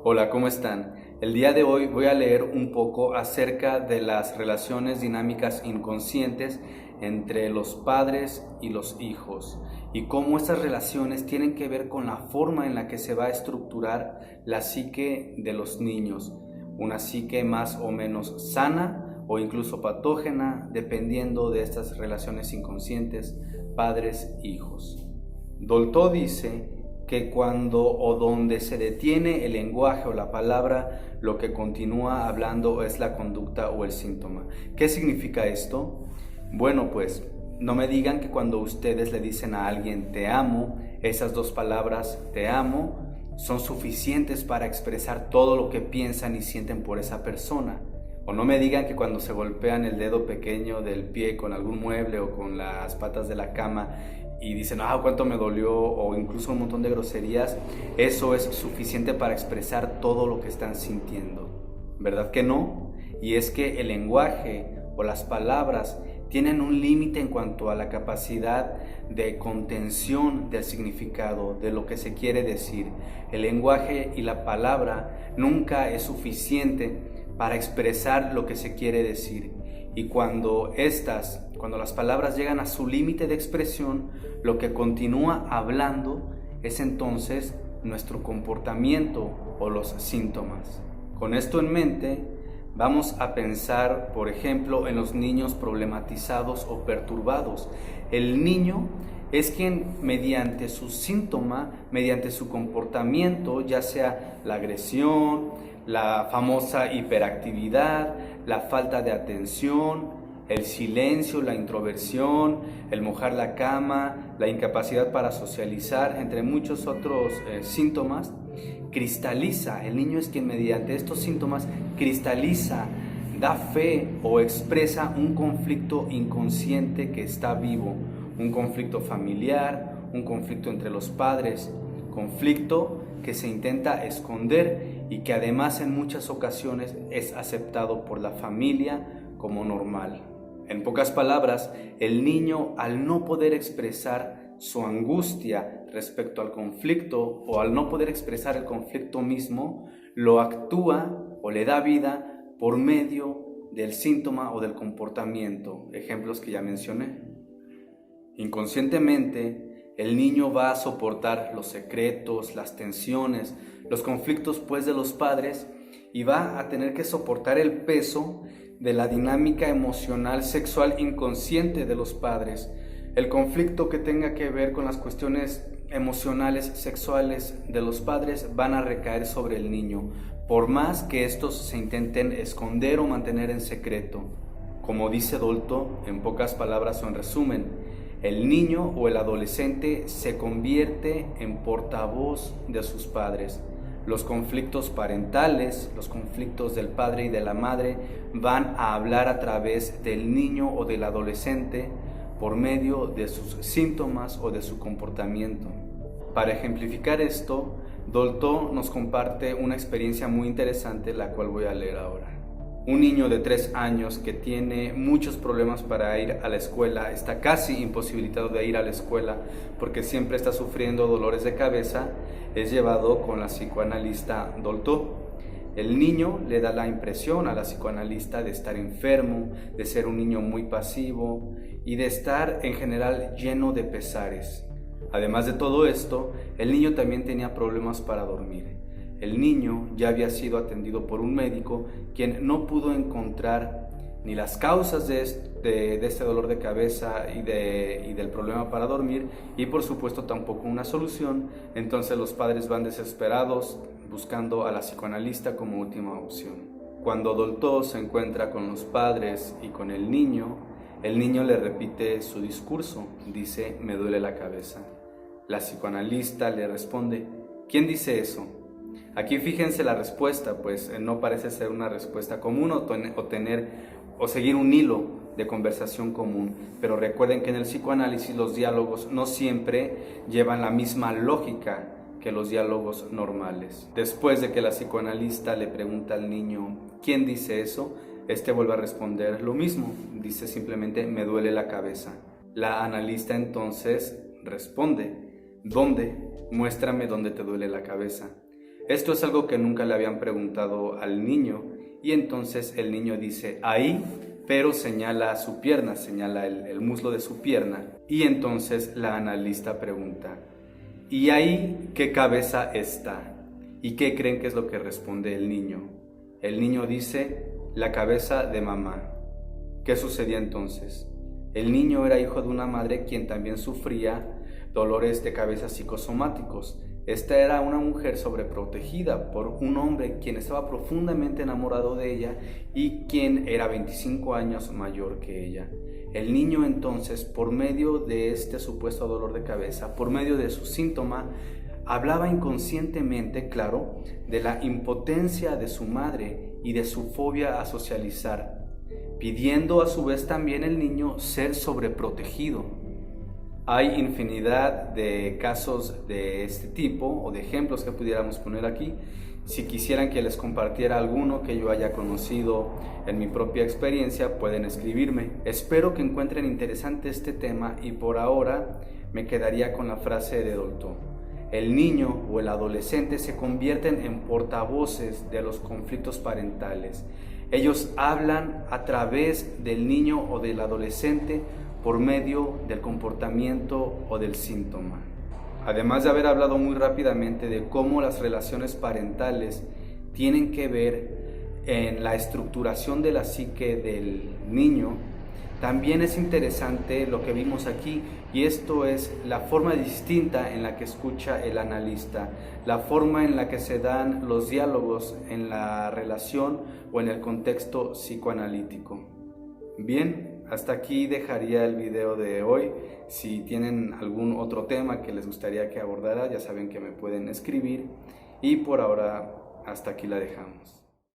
Hola, ¿cómo están? El día de hoy voy a leer un poco acerca de las relaciones dinámicas inconscientes entre los padres y los hijos y cómo estas relaciones tienen que ver con la forma en la que se va a estructurar la psique de los niños, una psique más o menos sana o incluso patógena dependiendo de estas relaciones inconscientes padres-hijos. Dolto dice que cuando o donde se detiene el lenguaje o la palabra, lo que continúa hablando es la conducta o el síntoma. ¿Qué significa esto? Bueno, pues no me digan que cuando ustedes le dicen a alguien te amo, esas dos palabras te amo son suficientes para expresar todo lo que piensan y sienten por esa persona. O no me digan que cuando se golpean el dedo pequeño del pie con algún mueble o con las patas de la cama y dicen, cuánto me dolió, o incluso un montón de groserías, eso es suficiente para expresar todo lo que están sintiendo. ¿Verdad que no? Y es que el lenguaje o las palabras tienen un límite en cuanto a la capacidad de contención del significado, de lo que se quiere decir. El lenguaje y la palabra nunca es suficiente para expresar lo que se quiere decir. Y cuando las palabras llegan a su límite de expresión, lo que continúa hablando es entonces nuestro comportamiento o los síntomas. Con esto en mente, vamos a pensar, por ejemplo, en los niños problematizados o perturbados. El niño es quien mediante su síntoma, mediante su comportamiento, ya sea la agresión, la famosa hiperactividad, la falta de atención, el silencio, la introversión, el mojar la cama, la incapacidad para socializar, entre muchos otros síntomas, cristaliza. El niño es quien mediante estos síntomas cristaliza, da fe o expresa un conflicto inconsciente que está vivo, un conflicto familiar, un conflicto entre los padres, conflicto que se intenta esconder y que además en muchas ocasiones es aceptado por la familia como normal. En pocas palabras, el niño, al no poder expresar su angustia respecto al conflicto o al no poder expresar el conflicto mismo, lo actúa o le da vida por medio del síntoma o del comportamiento, ejemplos que ya mencioné. Inconscientemente, el niño va a soportar los secretos, las tensiones, los conflictos pues de los padres y va a tener que soportar el peso de la dinámica emocional sexual inconsciente de los padres. El conflicto que tenga que ver con las cuestiones emocionales sexuales de los padres van a recaer sobre el niño, por más que estos se intenten esconder o mantener en secreto. Como dice Dolto, en pocas palabras o en resumen, el niño o el adolescente se convierte en portavoz de sus padres. Los conflictos parentales, los conflictos del padre y de la madre van a hablar a través del niño o del adolescente por medio de sus síntomas o de su comportamiento. Para ejemplificar esto, Dolto nos comparte una experiencia muy interesante, la cual voy a leer ahora. Un niño de 3 años que tiene muchos problemas para ir a la escuela, está casi imposibilitado de ir a la escuela porque siempre está sufriendo dolores de cabeza, es llevado con la psicoanalista Dolto. El niño le da la impresión a la psicoanalista de estar enfermo, de ser un niño muy pasivo y de estar en general lleno de pesares. Además de todo esto, el niño también tenía problemas para dormir. El niño ya había sido atendido por un médico quien no pudo encontrar ni las causas de este dolor de cabeza y del problema para dormir y por supuesto tampoco una solución. Entonces los padres van desesperados buscando a la psicoanalista como última opción. Cuando Dolto se encuentra con los padres y con el niño le repite su discurso, dice: me duele la cabeza. La psicoanalista le responde: ¿quién dice eso? Aquí fíjense la respuesta, pues no parece ser una respuesta común o seguir un hilo de conversación común, pero recuerden que en el psicoanálisis los diálogos no siempre llevan la misma lógica que los diálogos normales. Después de que la psicoanalista le pregunta al niño ¿quién dice eso?, este vuelve a responder lo mismo, dice simplemente me duele la cabeza. La analista entonces responde: ¿dónde? Muéstrame dónde te duele la cabeza. Esto es algo que nunca le habían preguntado al niño, y entonces el niño dice ahí, pero señala su pierna, señala el muslo de su pierna, y entonces la analista pregunta, ¿y ahí qué cabeza está? ¿Y qué creen que es lo que responde el niño? El niño dice, la cabeza de mamá. ¿Qué sucedía entonces? El niño era hijo de una madre quien también sufría dolores de cabeza psicosomáticos. Esta era una mujer sobreprotegida por un hombre quien estaba profundamente enamorado de ella y quien era 25 años mayor que ella. El niño entonces, por medio de este supuesto dolor de cabeza, por medio de su síntoma, hablaba inconscientemente, claro, de la impotencia de su madre y de su fobia a socializar, pidiendo a su vez también el niño ser sobreprotegido. Hay infinidad de casos de este tipo o de ejemplos que pudiéramos poner aquí. Si quisieran que les compartiera alguno que yo haya conocido en mi propia experiencia, pueden escribirme. Espero que encuentren interesante este tema y por ahora me quedaría con la frase de Dolto. El niño o el adolescente se convierten en portavoces de los conflictos parentales. Ellos hablan a través del niño o del adolescente por medio del comportamiento o del síntoma. Además de haber hablado muy rápidamente de cómo las relaciones parentales tienen que ver en la estructuración de la psique del niño, también es interesante lo que vimos aquí, y esto es la forma distinta en la que escucha el analista, la forma en la que se dan los diálogos en la relación o en el contexto psicoanalítico. Bien, hasta aquí dejaría el video de hoy. Si tienen algún otro tema que les gustaría que abordara, ya saben que me pueden escribir, y por ahora hasta aquí la dejamos.